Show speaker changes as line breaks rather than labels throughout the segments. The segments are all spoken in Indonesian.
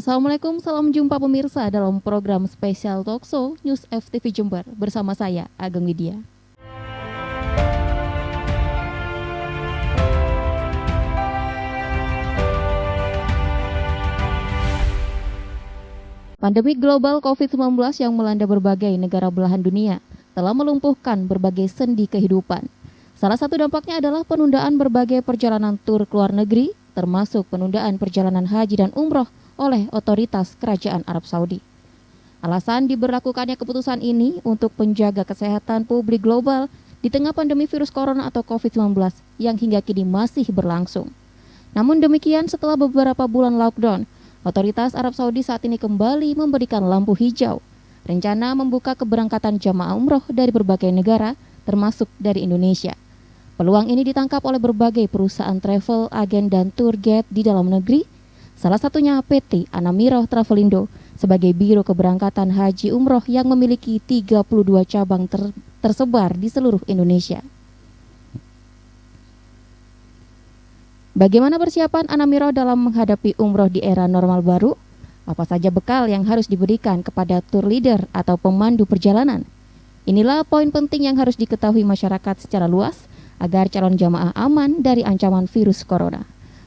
Assalamualaikum, salam jumpa pemirsa dalam program spesial Talkshow News FTV Jember bersama saya, Ageng Widya. Pandemi global COVID-19 yang melanda berbagai negara belahan dunia telah melumpuhkan berbagai sendi kehidupan. Salah satu dampaknya adalah penundaan berbagai perjalanan tur ke luar negeri, termasuk penundaan perjalanan haji dan umroh oleh otoritas Kerajaan Arab Saudi. Alasan diberlakukannya keputusan ini untuk menjaga kesehatan publik global di tengah pandemi virus corona atau COVID-19 yang hingga kini masih berlangsung. Namun demikian, setelah beberapa bulan lockdown, otoritas Arab Saudi saat ini kembali memberikan lampu hijau. Rencana membuka keberangkatan jamaah umroh dari berbagai negara, termasuk dari Indonesia. Peluang ini ditangkap oleh berbagai perusahaan travel, agen, dan tour guide di dalam negeri, salah satunya PT Anamiro Travelindo sebagai biro keberangkatan haji umroh yang memiliki 32 cabang tersebar di seluruh Indonesia. Bagaimana persiapan Anamiro dalam menghadapi umroh di era normal baru? Apa saja bekal yang harus diberikan kepada tour leader atau pemandu perjalanan? Inilah poin penting yang harus diketahui masyarakat secara luas agar calon jamaah aman dari ancaman virus corona.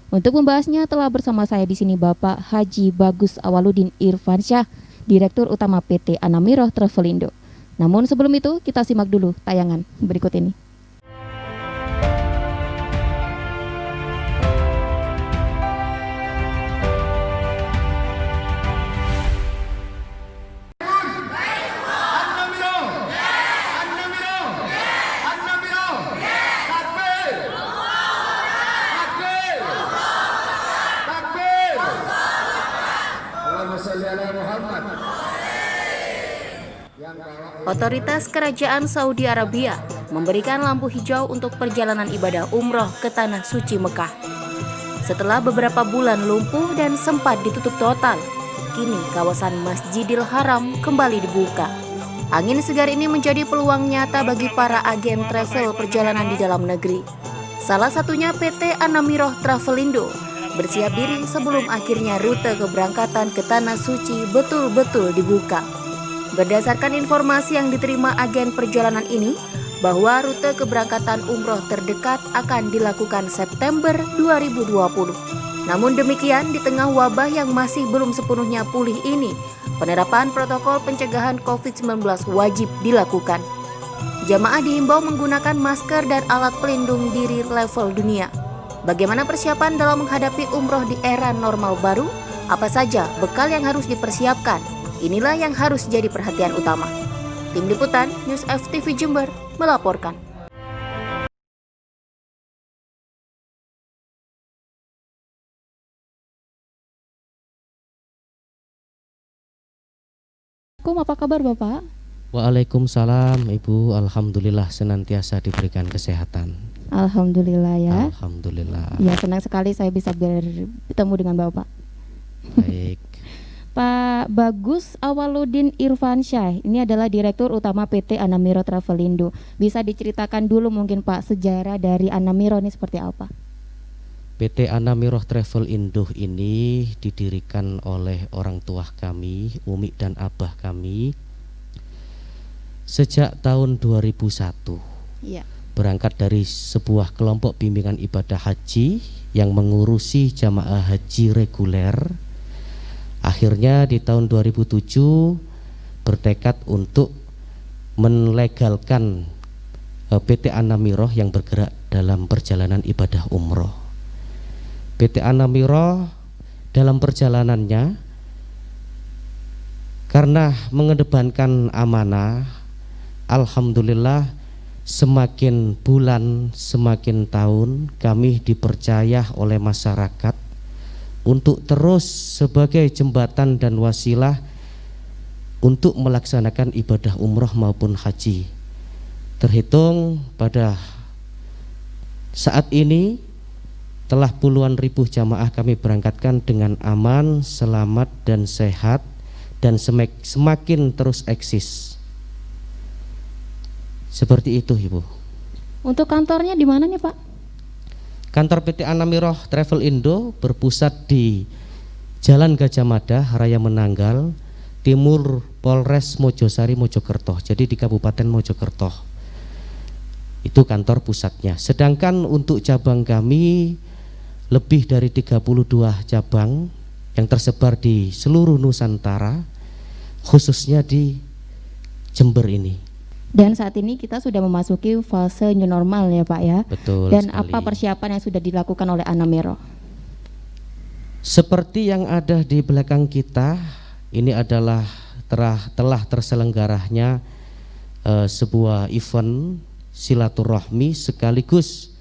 Untuk membahasnya telah bersama saya di sini Bapak Haji Bagus Awaludin Irfansyah, Direktur Utama PT Anamiro Travelindo. Namun sebelum itu kita simak dulu tayangan berikut ini. Otoritas Kerajaan Saudi Arabia memberikan lampu hijau untuk perjalanan ibadah umroh ke Tanah Suci Mekah. Setelah beberapa bulan lumpuh dan sempat ditutup total, kini kawasan Masjidil Haram kembali dibuka. Angin segar ini menjadi peluang nyata bagi para agen travel perjalanan di dalam negeri. Salah satunya PT Anamiro Travelindo bersiap diri sebelum akhirnya rute keberangkatan ke Tanah Suci betul-betul dibuka. Berdasarkan informasi yang diterima agen perjalanan ini, bahwa rute keberangkatan umroh terdekat akan dilakukan September 2020. Namun demikian, di tengah wabah yang masih belum sepenuhnya pulih ini, penerapan protokol pencegahan COVID-19 wajib dilakukan. Jamaah dihimbau menggunakan masker dan alat pelindung diri level dunia. Bagaimana persiapan dalam menghadapi umroh di era normal baru? Apa saja bekal yang harus dipersiapkan? Inilah yang harus jadi perhatian utama. Tim Liputan News FTV Jember melaporkan. Apa kabar Bapak?
Waalaikumsalam Ibu, alhamdulillah senantiasa diberikan kesehatan.
Alhamdulillah ya.
Alhamdulillah.
Ya, senang sekali saya bisa bertemu dengan Bapak.
Baik.
Pak Bagus Awaludin Irfansyah, ini adalah Direktur Utama PT Anamiro Travelindo. Bisa diceritakan dulu mungkin Pak sejarah dari Anamiro ini seperti apa?
PT Anamiro Travelindo ini didirikan oleh orang tua kami, umi dan abah kami, sejak tahun 2001.
Ya.
Berangkat dari sebuah kelompok bimbingan ibadah haji yang mengurusi jamaah haji reguler. Akhirnya di tahun 2007 bertekad untuk melegalkan PT Anamiro yang bergerak dalam perjalanan ibadah umroh. PT Anamiro dalam perjalanannya karena mengedepankan amanah, alhamdulillah semakin bulan semakin tahun kami dipercaya oleh masyarakat untuk terus sebagai jembatan dan wasilah untuk melaksanakan ibadah umroh maupun haji. Terhitung pada saat ini telah puluhan ribu jamaah kami berangkatkan dengan aman, selamat dan sehat dan semakin terus eksis. Seperti itu Ibu.
Untuk kantornya di mana nih Pak?
Kantor PT Anamiro Travelindo berpusat di Jalan Gajah Mada, Raya Menanggal, timur Polres Mojosari Mojokerto, jadi di Kabupaten Mojokerto. Itu kantor pusatnya. Sedangkan untuk cabang kami lebih dari 32 cabang yang tersebar di seluruh Nusantara, khususnya di Jember ini.
Dan saat ini kita sudah memasuki fase new normal ya Pak ya.
Betul.
Dan
sekali.
apa persiapan yang sudah dilakukan oleh Anamiro?
Seperti yang ada di belakang kita, ini adalah telah terselenggaranya sebuah event silaturahmi sekaligus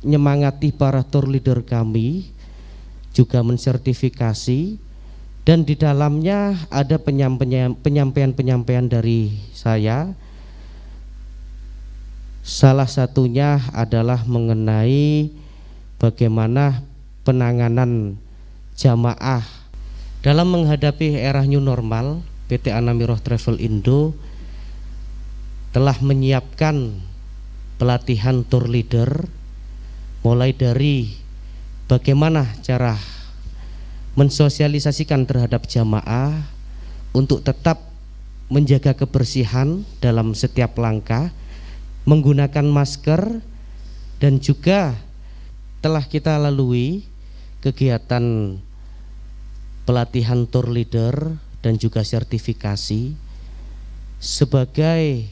menyemangati para tour leader kami, juga mensertifikasi, dan di dalamnya ada penyampaian dari saya. Salah satunya adalah mengenai bagaimana penanganan jamaah dalam menghadapi era new normal. PT Anamiro Travel Indo telah menyiapkan pelatihan tour leader, mulai dari bagaimana cara mensosialisasikan terhadap jamaah untuk tetap menjaga kebersihan dalam setiap langkah, menggunakan masker, dan juga telah kita lalui kegiatan pelatihan tour leader dan juga sertifikasi sebagai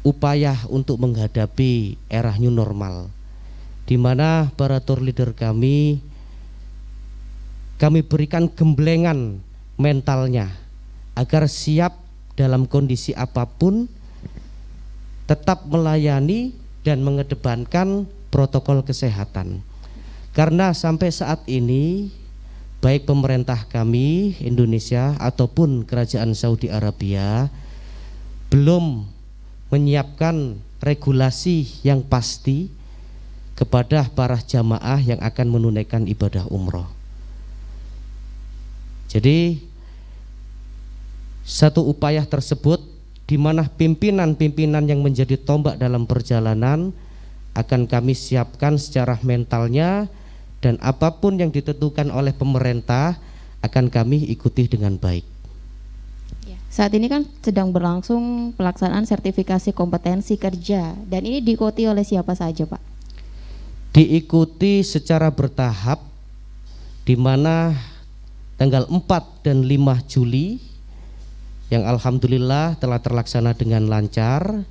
upaya untuk menghadapi era new normal, di mana para tour leader kami berikan gemblengan mentalnya agar siap dalam kondisi apapun tetap melayani dan mengedepankan protokol kesehatan. Karena sampai saat ini baik pemerintah kami Indonesia ataupun Kerajaan Saudi Arabia belum menyiapkan regulasi yang pasti kepada para jamaah yang akan menunaikan ibadah umroh. Jadi satu upaya tersebut di mana pimpinan-pimpinan yang menjadi tombak dalam perjalanan akan kami siapkan secara mentalnya, dan apapun yang ditentukan oleh pemerintah akan kami ikuti dengan baik.
Saat ini kan sedang berlangsung pelaksanaan sertifikasi kompetensi kerja, dan ini diikuti oleh siapa saja Pak?
Diikuti secara bertahap, di mana tanggal 4 dan 5 Juli yang alhamdulillah telah terlaksana dengan lancar,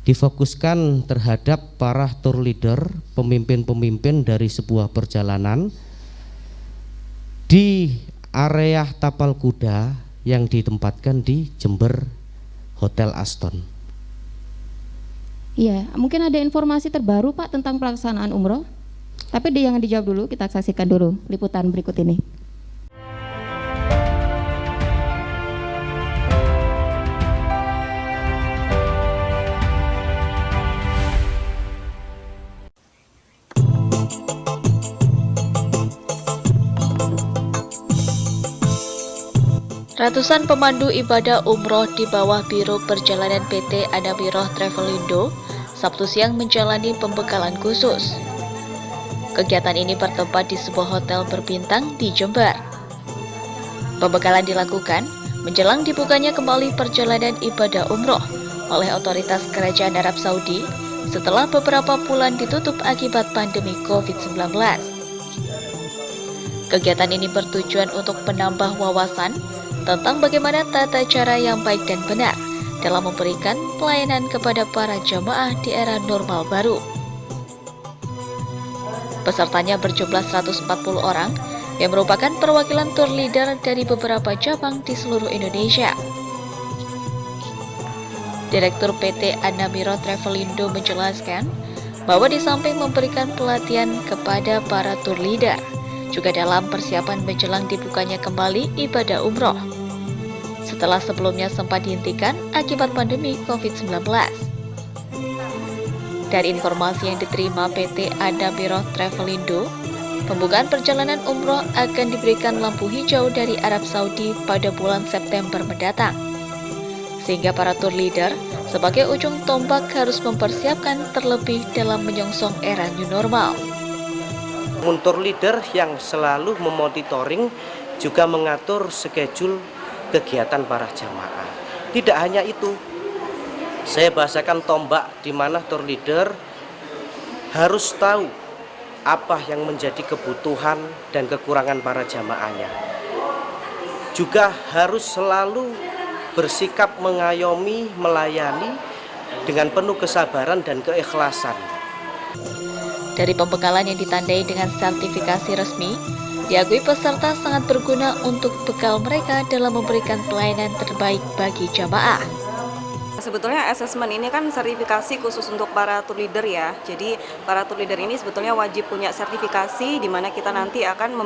difokuskan terhadap para tour leader, pemimpin-pemimpin dari sebuah perjalanan di area tapal kuda yang ditempatkan di Jember Hotel Aston.
Iya, mungkin ada informasi terbaru Pak tentang pelaksanaan umroh? Tapi jangan dijawab dulu, kita saksikan dulu liputan berikut ini.
Ratusan pemandu ibadah umroh di bawah Biro Perjalanan PT Anamiro Travel Indo Sabtu siang menjalani pembekalan khusus. Kegiatan ini bertempat di sebuah hotel berbintang di Jember. Pembekalan dilakukan menjelang dibukanya kembali perjalanan ibadah umroh oleh otoritas Kerajaan Arab Saudi setelah beberapa bulan ditutup akibat pandemi COVID-19. Kegiatan ini bertujuan untuk menambah wawasan tentang bagaimana tata cara yang baik dan benar dalam memberikan pelayanan kepada para jamaah di era normal baru. Pesertanya berjumlah 140 orang yang merupakan perwakilan tour leader dari beberapa cabang di seluruh Indonesia. Direktur PT Anamiro Travel Indo menjelaskan bahwa di samping memberikan pelatihan kepada para tour leader, juga dalam persiapan menjelang dibukanya kembali ibadah umroh setelah sebelumnya sempat dihentikan akibat pandemi COVID-19. Dari informasi yang diterima PT Anamiro Travel Indo, pembukaan perjalanan umroh akan diberikan lampu hijau dari Arab Saudi pada bulan September mendatang, sehingga para tour leader
Sebagai ujung tombak harus mempersiapkan terlebih dalam menyongsong era new normal.
Tour leader yang selalu memonitoring juga mengatur schedule kegiatan para jamaah. Tidak hanya itu, saya bahasakan tombak di mana tour leader harus tahu apa yang menjadi kebutuhan dan kekurangan para jamaahnya. Juga harus selalu bersikap mengayomi, melayani dengan penuh kesabaran dan keikhlasan.
Dari pembekalan yang ditandai dengan sertifikasi resmi, diakui peserta sangat berguna untuk bekal mereka dalam memberikan pelayanan terbaik bagi jamaah.
Sebetulnya asesmen ini kan sertifikasi khusus untuk para tour leader ya. Jadi para tour leader ini sebetulnya wajib punya sertifikasi di mana kita nanti akan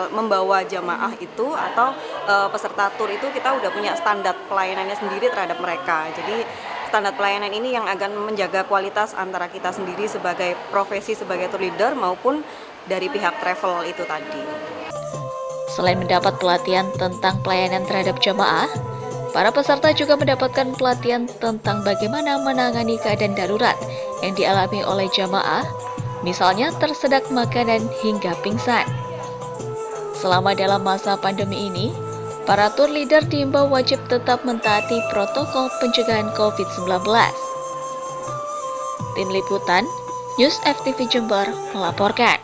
membawa jamaah itu atau peserta tour itu kita udah punya standar pelayanannya sendiri terhadap mereka. Jadi standar pelayanan ini yang akan menjaga kualitas antara kita sendiri sebagai profesi sebagai tour leader maupun dari pihak travel itu tadi.
Selain mendapat pelatihan tentang pelayanan terhadap jamaah, para peserta juga mendapatkan pelatihan tentang bagaimana menangani keadaan darurat yang dialami oleh jamaah, misalnya tersedak makanan hingga pingsan. Selama dalam masa pandemi ini, para tour leader diimbau wajib tetap mentaati protokol pencegahan COVID-19. Tim Liputan, News FTV Jember melaporkan.